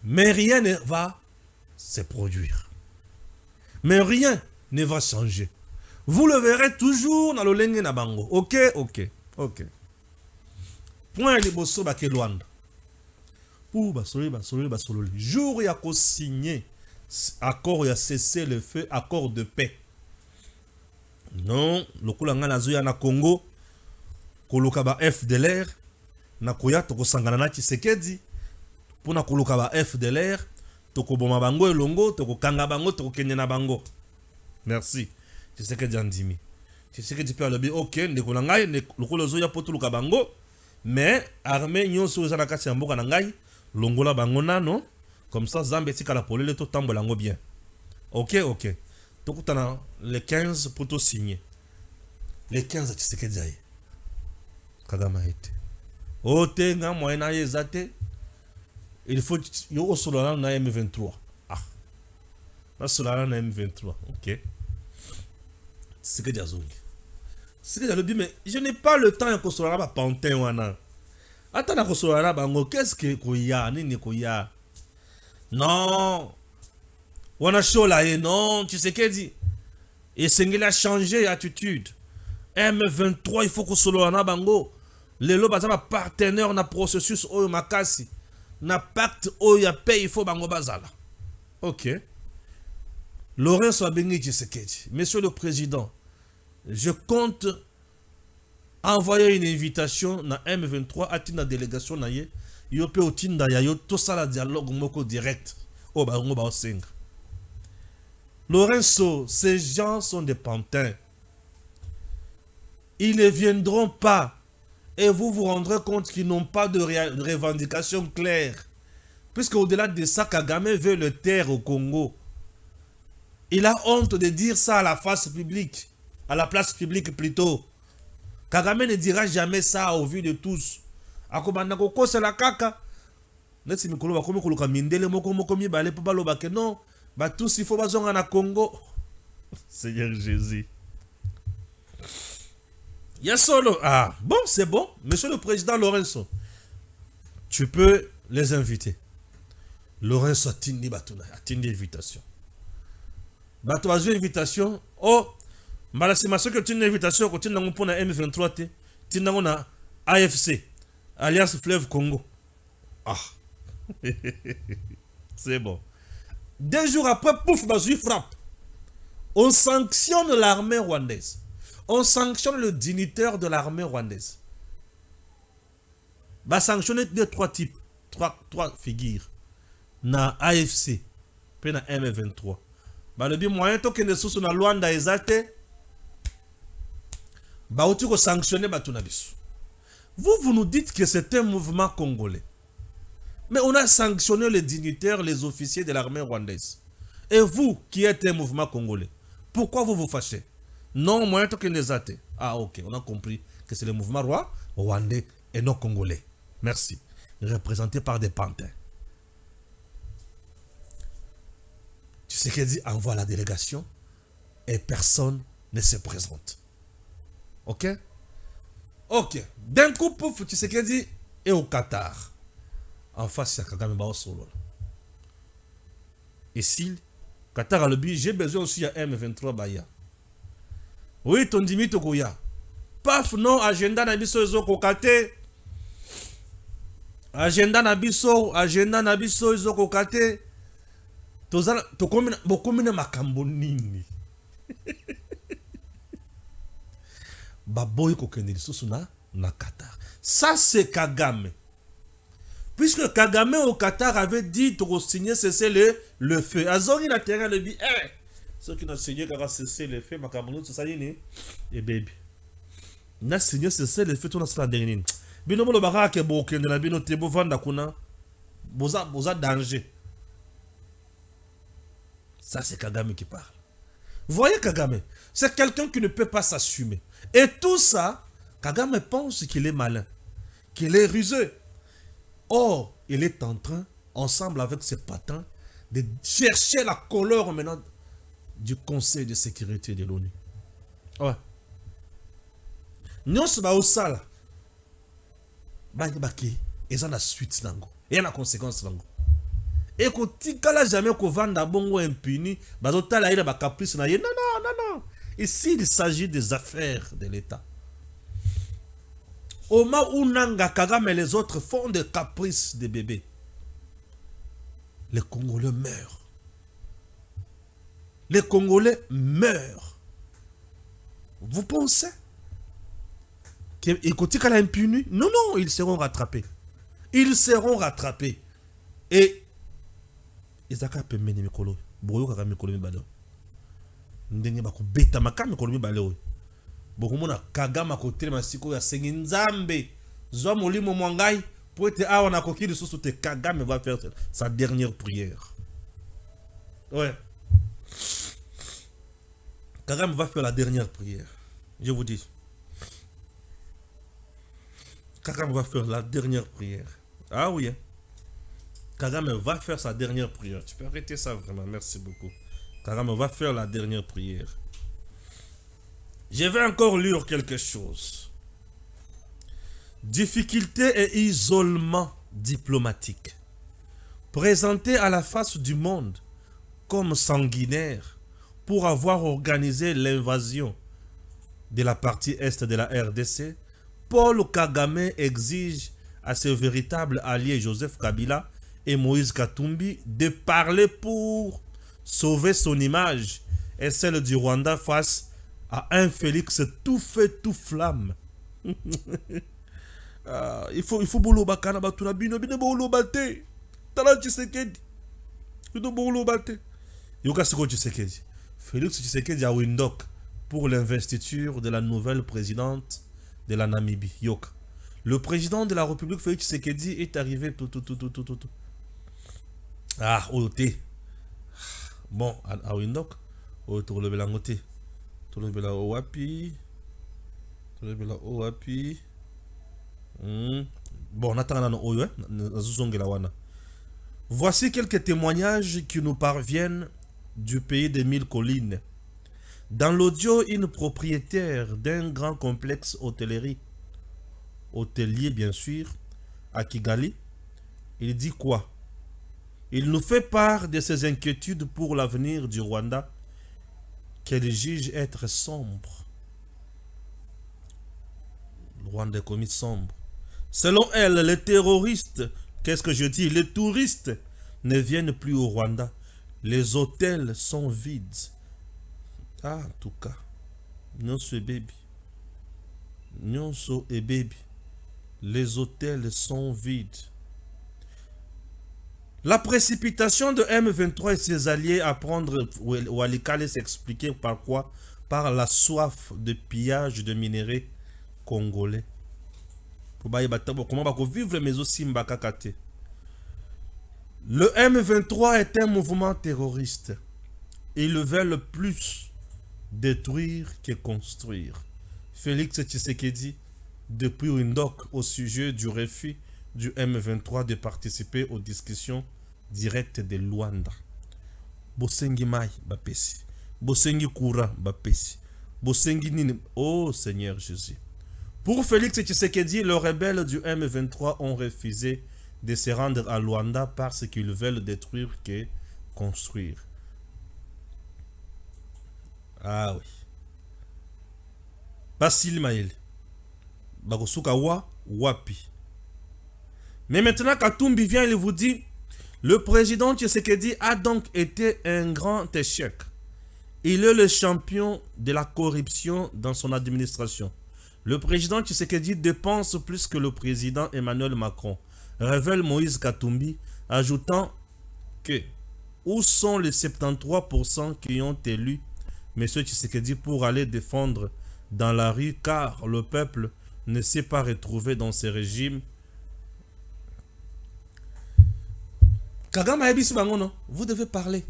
Speaker 3: Mais rien ne va se produire. Mais rien ne va changer. Vous le verrez toujours dans le lenge na bango. OK, OK, OK. Point liboso ba ke Luanda. Pour basoli. Jour ya ko signer accord ya cesser le feu, accord de paix. Non, lokola nga nazo ya na Congo koloka ba FDLR na koya to kosangana na Tshisekedi pona koloka ba FDLR to koboma bango elongo to kokanga bango to kokenya na bango. Merci. Tshisekedi andimi. Tshisekedi pe alobi OK ndeko na ngai lokola zo ya potuluka bango mais armée nyonso za na kati ya mboka na ngai longola bango nano comme ça Zambie tika la polele to tambola ngo bien. OK, OK. Tokutana les 15 pour tout signer. Les 15 Tshisekedi aye. Kagame ete. Otenga moyena yezate. Il faut yo osolana na M23. Ah. Na solana na M23. OK. Tshisekedi azongi. Tshisekedi alobi mais je n'ai pas le temps ko solana ba pantin wana. Attends ko solana bango qu'est-ce que koya nini koya. Non. Wana shola ye non, Tshisekedi. Et Sengela a changé attitude. M23 il faut que solana bango. Lelo bazama partenaire na processus oyo makasi. Na pacte oyo ya paix il faut bango bazala. OK. Laurent Wabengi Tshisekedi. Monsieur le Président, je compte envoyer une invitation na M23 à la délégation na ye. Yo pe otinda ya yo tout ça la dialogue moko direct. O bango ba osenga. Lorenzo, ces gens sont des pantins. Ils ne viendront pas. Et vous vous rendrez compte qu'ils n'ont pas de revendication claire. Puisque au-delà de ça, Kagame veut le taire au Congo. Il a honte de dire ça à la face publique. À la place publique plutôt. Kagame ne dira jamais ça au vu de tous. Akomanda koko c'est la kaka. Neti mikolo bakomi koluka mindele moko mi bale po baloba ke non. Bah tous il faut bazonga na Congo. Seigneur Jésus. Yasolo. Ah, bon, c'est bon. Monsieur le Président Lorenzo, tu peux les inviter. Lorenzo atindi batuna, atindi invitation. Bato bazo invitation. Oh, malasi que tu une invitation ko tindango pona M23 te. Tindango na AFC, Alliance Fleuve Congo. Ah. C'est bon. 2 jours après, pouf, Bazui frappe. On sanctionne l'armée rwandaise. On sanctionne le dignitaire de l'armée rwandaise. Va sanctionner de 3 types, 3 figures. Na AFC, puis na M23. Bah le bien moyen to que ne sous na Luanda ezate. Bah outi ko sanctionner batunabisu. Vous nous dites que c'est un mouvement congolais. Mais on a sanctionné les dignitaires, les officiers de l'armée rwandaise. Et vous, qui êtes un mouvement congolais, pourquoi vous vous fâchez? Non, moi, je ne sais pas. Ah, ok, on a compris que c'est le mouvement rwandais et non congolais. Merci. Représenté par des pantins. Tu sais qu'il dit, envoie la délégation et personne ne se présente. Ok? Ok. D'un coup, pouf, tu sais qu'il dit, et au Qatar. En face, il y a Kagame Bao Solo. Et si Qatar a le but, j'ai besoin aussi de M23 Baya. Oui, ton dimi Tokoya. Paf, non, agenda Nabiso Izo Kokate. Agenda Nabiso Izo Kokate. Tokomina makambo nini. Baboy Kokende Susuna na Qatar. Ça, c'est Kagame. Puisque Kagame au Qatar avait dit de signer cesser le feu. Azori n'a terrain le dit, Ceux qui n'ont signé qu'à cesser les faits, ma Cameroun, c'est ça, et baby. N'a signé cesser les faits, tout dans la dernière. Bino le barra ke boke de la bino tebo vanda kuna. Boza danger. Ça, c'est Kagame qui parle. Vous voyez Kagame, c'est quelqu'un qui ne peut pas s'assumer. Et tout ça, Kagame pense qu'il est malin, qu'il est rusé. Or, il est en train, ensemble avec ses patins, de chercher la couleur maintenant du Conseil de sécurité de l'ONU. Ouais. Nous sommes au sale. Et ça la suite nango. Et la conséquence nango. Et quand tu n'as jamais qu'on vende bongo impuni, bazota il a caprice na non non non non. Ici il s'agit des affaires de l'État. Au moment où Nanga Kagame et les autres font des caprices de bébés, les Congolais meurent. Les Congolais meurent. Vous pensez qu'écoutez qu'elle a impuni? Non, non, ils seront rattrapés. Ils seront rattrapés. Et Isaka peut mener Mikolo. Boyo Kaka Mikolo Mibalo. Ndenge Bako Beta Maka Mikolo Mibalo. Bokumona Kagama Kote Masiko ya Senginzambe. Zwa Molimo Mwangai. Pour être awa na kokili sous te Kagame va faire sa dernière prière. Ouais. Kagame va faire la dernière prière. Je vous dis. Kagame va faire la dernière prière. Ah oui. Hein? Kagame va faire sa dernière prière. Tu peux arrêter ça vraiment. Merci beaucoup. Kagame va faire la dernière prière. Je vais encore lire quelque chose. Difficulté et isolement diplomatique. Présenté à la face du monde comme sanguinaire pour avoir organisé l'invasion de la partie est de la RDC, Paul Kagame exige à ses véritables alliés Joseph Kabila et Moïse Katumbi de parler pour sauver son image et celle du Rwanda face à un Félix tout feu, tout flamme. Il faut bolo bakana batuna bino bino bolo batte. Tala Tshisekedi. Bino bolo batte. Yoka siko Tshisekedi. Félix Tshisekedi a Windhoek pour l'investiture de la nouvelle présidente de la Namibie. Yoka. Le président de la République Félix Tshisekedi est arrivé tout. Ah, oyote. Bon, à Windhoek. Autour le belangote. Tout le bela owapi. Tout le bela owapi. Bon, voici quelques témoignages qui nous parviennent du pays des 1000 collines. Dans l'audio, une propriétaire d'un grand complexe hôtelier bien sûr, à Kigali, il dit quoi? Il nous fait part de ses inquiétudes pour l'avenir du Rwanda qu'elle juge être sombre. Le Rwanda est commis sombre. Selon elle, les terroristes, qu'est-ce que je dis? Les touristes ne viennent plus au Rwanda. Les hôtels sont vides. Ah, en tout cas. Nyonso et baby. Nyonso et baby. Les hôtels sont vides. La précipitation de M23 et ses alliés à prendre Walikale s'expliquer par quoi? Par la soif de pillage de minerais congolais. Comment vivre mais aussi Mbakakate. Le M23 est un mouvement terroriste. Ils veulent plus détruire que construire. Félix Tshisekedi, depuis Windhoek, au sujet du refus du M23 de participer aux discussions directes de Luanda. Bosengi Mai Bapesi. Bosengi Koura Bapesi. Bosengi Nini. Oh Seigneur Jésus. Pour Félix Tshisekedi, les rebelles du M23 ont refusé de se rendre à Luanda parce qu'ils veulent détruire que construire. Ah oui. Basile Maël. Bagosuka wa wapi. Mais maintenant, Katumbi vient, il vous dit, le président Tshisekedi a donc été un grand échec. Il est le champion de la corruption dans son administration. Le président Tshisekedi dépense plus que le président Emmanuel Macron, révèle Moïse Katumbi, ajoutant que Où sont les 73% qui ont élu M. Tshisekedi pour aller défendre dans la rue, car le peuple ne s'est pas retrouvé dans ces régimes? Kagame Ebisi Bangono, vous devez parler.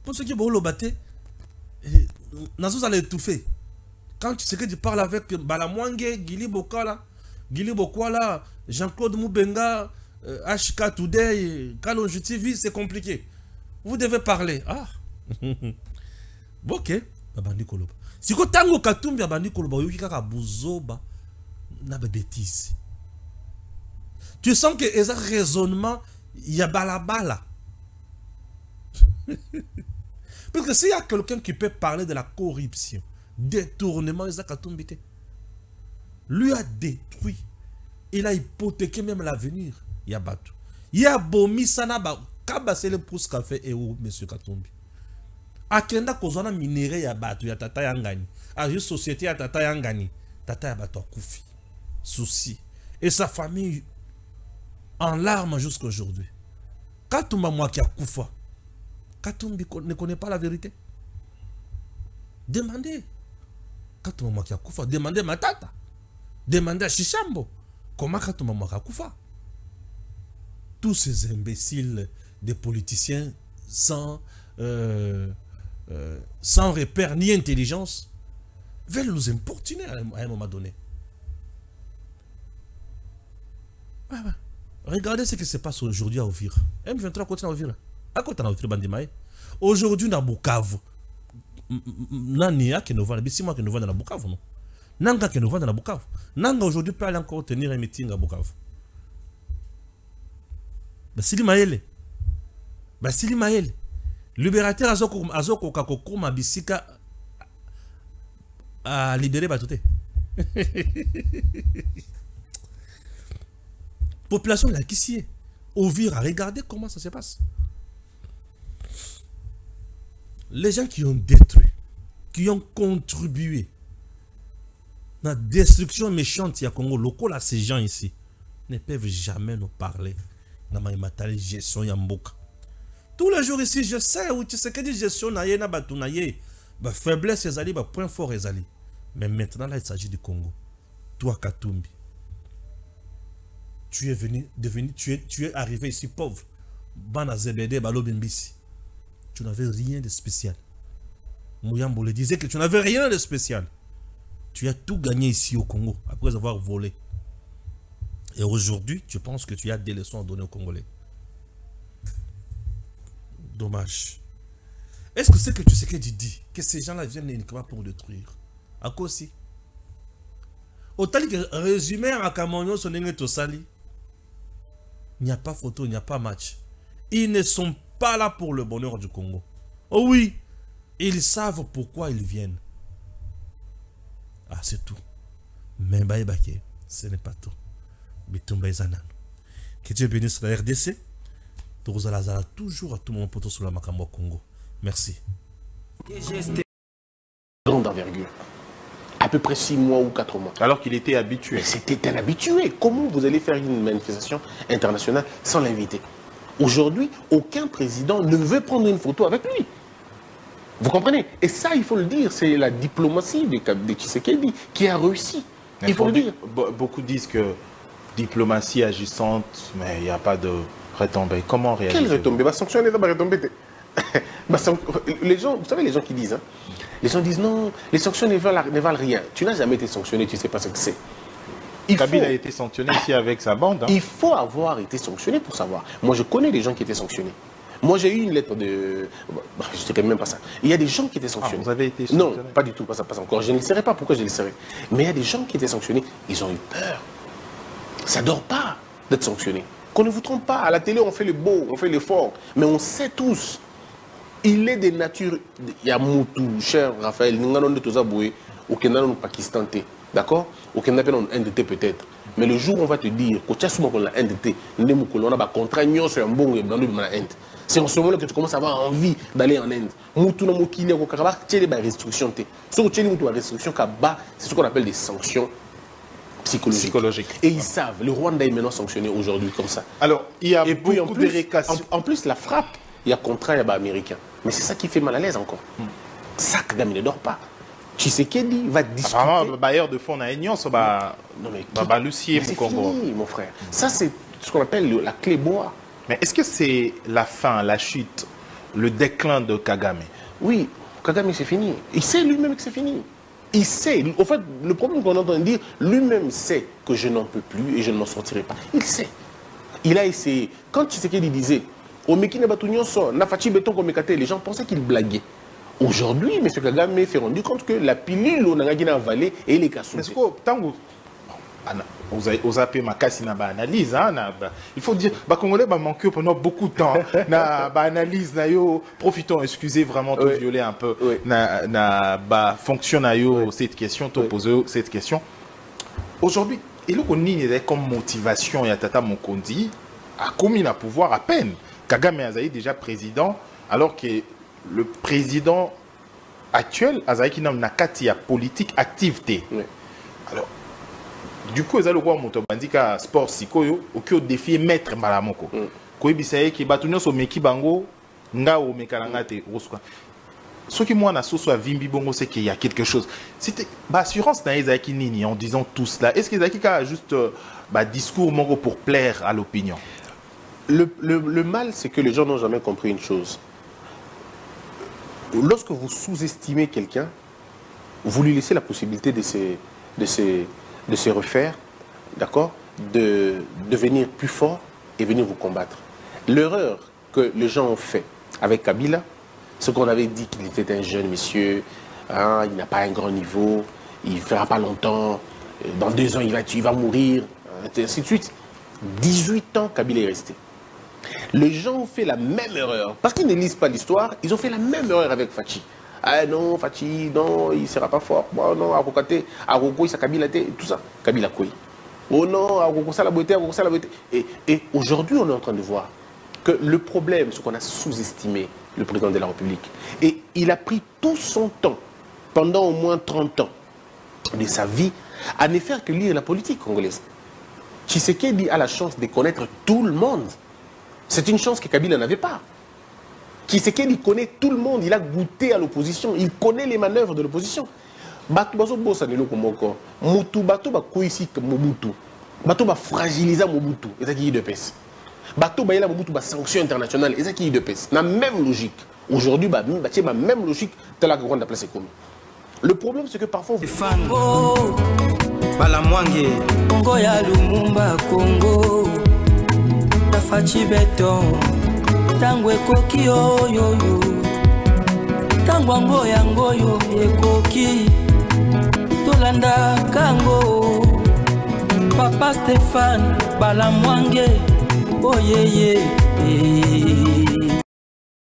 Speaker 3: Pour ceux qui vont le battre, Nazou allait étouffer. Quand Tshisekedi parle avec Balamwange, Gili Bokwala, Jean-Claude Moubenga, HK Today, Kalonji TV, c'est compliqué. Vous devez parler. Ah. Ok. Babandi Koloba. Si vous tango Katumbi Babandi Koloba, vous avez buzoba na bêtise. Tu sens que les raisonnements, il y a balabala. Parce que s'il y a quelqu'un qui peut parler de la corruption, détournement, lui a détruit. Il a hypothéqué même l'avenir. Il y a battu. Il y a bomi sanaba. Kaba c'est le pouce qu'a fait Eo, monsieur Katumbi. Akenda kozana minéré ya battu, ya tata yangani. A une société ya tata yangani. Tata ya battu Koufi. Souci. Et sa famille en larmes jusqu'à aujourd'hui. Katumba moi qui a Koufa. Katumbi ne connaît pas la vérité. Demandez. Katumba moi qui a Koufa. Demandez ma tata. Demandez à Shishambo. Comment Katumba moi qui a Koufa. Tous ces imbéciles des politiciens sans repère ni intelligence veulent nous importuner à un moment donné. Regardez ce qui se passe aujourd'hui à Uvira. M23 continue à Uvira. À côté de Uvira Bandimae. Aujourd'hui dans Bukavu. Nania qui nous vend, c'est moi qui nous vend dans la Bukavu, non? Nanga qui nous vend dans la Bukavu. Nanga aujourd'hui peut aller encore tenir un meeting à Bukavu. Basili Maele. Basili Maele. Libérateur Azoko Kakoko Mabisika a libéré Batouté. Population là qui s'y est. Ovira, regardez comment ça se passe. Les gens qui ont détruit, qui ont contribué à la destruction méchante du Congo, local là, ces gens ici ne peuvent jamais nous parler. Gestion Yamboka. Tous les jours ici, je sais où tu sais que des gestion naye na batu naye, ba faiblesse ezali, ba point fort ezali. Mais maintenant là, il s'agit du Congo. Toi Katumbi, tu es arrivé ici pauvre. Bana ZBD balo bimbisi. Tu n'avais rien de spécial. Mouyambo le disait que tu n'avais rien de spécial. Tu as tout gagné ici au Congo après avoir volé. Et aujourd'hui, tu penses que tu as des leçons à donner aux Congolais. Dommage. Est-ce que c'est que tu sais que tu dis que ces gens-là viennent uniquement pour détruire? À quoi aussi? Autant que résumé à Kamonyo, il n'y a pas photo, il n'y a pas match. Ils ne sont pas là pour le bonheur du Congo. Oh oui, ils savent pourquoi ils viennent. Ah, c'est tout. Mais ce n'est pas tout. Que Dieu bénisse la RDC. Toujours à tout moment pour tout sur la Makambo Congo. Merci.
Speaker 1: Grande envergure. À peu près 6 mois ou 4 mois.
Speaker 4: Alors qu'il était habitué.
Speaker 1: Mais c'était un habitué. Comment vous allez faire une manifestation internationale sans l'inviter? Aujourd'hui, aucun président ne veut prendre une photo avec lui. Vous comprenez? Et ça, il faut le dire, c'est la diplomatie de Tshisekedi qui a réussi. Il faut le dire.
Speaker 4: Beaucoup disent que diplomatie agissante, mais il n'y a pas de retombée. Comment réaliser?
Speaker 1: Quelle retombée? Va sanctionner, va retombée. Les gens, vous savez, les gens qui disent, hein, les gens disent non, les sanctions ne valent rien. Tu n'as jamais été sanctionné, tu ne sais pas ce que c'est.
Speaker 4: Kabila a été sanctionné ici avec sa bande. Hein.
Speaker 1: Il faut avoir été sanctionné pour savoir. Moi, je connais des gens qui étaient sanctionnés. Moi, j'ai eu une lettre de... Je ne sais même pas ça. Il y a des gens qui étaient sanctionnés.
Speaker 4: Ah, vous avez été sanctionné?
Speaker 1: Non, pas du tout, pas encore. Je ne le saurais pas pourquoi je le saurais. Mais il y a des gens qui étaient sanctionnés. Ils ont eu peur. Ça ne dort pas d'être sanctionné. Qu'on ne vous trompe pas. À la télé, on fait le beau, on fait l'effort. Mais on sait tous. Il est des natures... Il y a Moutou, cher Raphaël, nous avons tous aboué au Kenya, au Pakistan. D'accord? Au Kenya, on a NDT peut-être. Mais le jour où on va te dire que tu as souvent la NDT, on a un contrat sur un bon dans l'Inde. C'est en ce moment que tu commences à avoir envie d'aller en Inde. Moutou na mokili ko kaba tirer des restrictions. Ce que tu as restrictions c'est ce qu'on appelle des sanctions psychologiques. Et ils savent, le Rwanda est maintenant sanctionné aujourd'hui comme ça.
Speaker 4: Alors, il y a beaucoup de
Speaker 1: en plus, la frappe il y a contrat, il y a américain. Mais c'est ça qui fait mal à l'aise encore. Ça, Kagame ne dort pas. Tshisekedi va discuter.
Speaker 4: Apparemment, bailleur de fonds à Aignan, ça va.
Speaker 1: Non, mais
Speaker 4: Lucier,
Speaker 1: c'est fini, mon frère. Ça, c'est ce qu'on appelle la clé bois.
Speaker 4: Mais est-ce que c'est la fin, la chute, le déclin de Kagame?
Speaker 1: Oui, Kagame, c'est fini. Il sait lui-même que c'est fini. Il sait. En fait, le problème qu'on entend dire, lui-même sait que je n'en peux plus et je ne m'en sortirai pas. Il sait. Il a essayé. Quand Tshisekedi disait, au Mekine Batounion, Nafachi Beton Komekate, les gens pensaient qu'il blaguait. Aujourd'hui, M. Kagame s'est rendu compte que la pilule, on a avalé et il est cassé.
Speaker 4: Mais tant que vous avez ma casse na analyse, il faut dire, les Congolais ont manqué pendant beaucoup de temps. Na analyse, profitons, excusez vraiment de violer un peu. Na fonction cette question, poser cette question. Aujourd'hui, il y a comme motivation, il y a Tata Mokondi à commis à pouvoir à peine. Kagame Azaï déjà président, alors que le président actuel Azaï qui n'a pas politique activité. Alors, du coup, ils ont le roi Motobandika sport sikoyo au défi maître Malamoko. Koy bisaye ki batunyo so meki bango nga o mekalangate roskwa. Ce qui moi na soso vimbi bongo c'est qu'il y a quelque chose. C'était assurance na Ezaki nini en disant tout cela. Est-ce que Ezaki a juste discours mongo pour plaire à l'opinion?
Speaker 1: Le mal, c'est que les gens n'ont jamais compris une chose. Lorsque vous sous-estimez quelqu'un, vous lui laissez la possibilité de se refaire, d'accord, de devenir plus fort et venir vous combattre. L'erreur que les gens ont fait avec Kabila, c'est qu'on avait dit qu'il était un jeune monsieur, hein, il n'a pas un grand niveau, il ne fera pas longtemps, dans 2 ans il va mourir, et ainsi de suite. 18 ans, Kabila est resté. Les gens ont fait la même erreur, parce qu'ils ne lisent pas l'histoire, ils ont fait la même erreur avec Fachi. Ah non, Fachi, non, il ne sera pas fort. Oh non, Arokate, Aroko, il s'est Kabila, tout ça. Kabila Koui. Oh non, Aroko, ça la beauté, Aroko, ça la beauté. Et aujourd'hui, on est en train de voir que le problème, c'est qu'on a sous-estimé le président de la République. Et il a pris tout son temps, pendant au moins 30 ans de sa vie, à ne faire que lire la politique congolaise. Tshisekedi a la chance de connaître tout le monde. C'est une chance que Kabila n'avait pas. Tshisekedi connaît tout le monde, il a goûté à l'opposition, il connaît les manœuvres de l'opposition. Bato baso bossa nelo komoko. Mutu bato ba koisi Mobutu. Bato ba fragiliser Mobutu, et ça qui est de pèse. Bato ba yela Mobutu ba sanction internationale, et ça qui est de pèse. La même logique. Aujourd'hui ba même logique telle que Rwanda place comme. Le problème c'est que parfois
Speaker 2: Fango Balamwange Congo ya Lumumba Congo Nafachi Beton Tangwe koki yo yo yo Tangwango yango yo ekoki Tolanda kango Papa Stéphane Balamwange Oh yeah yeah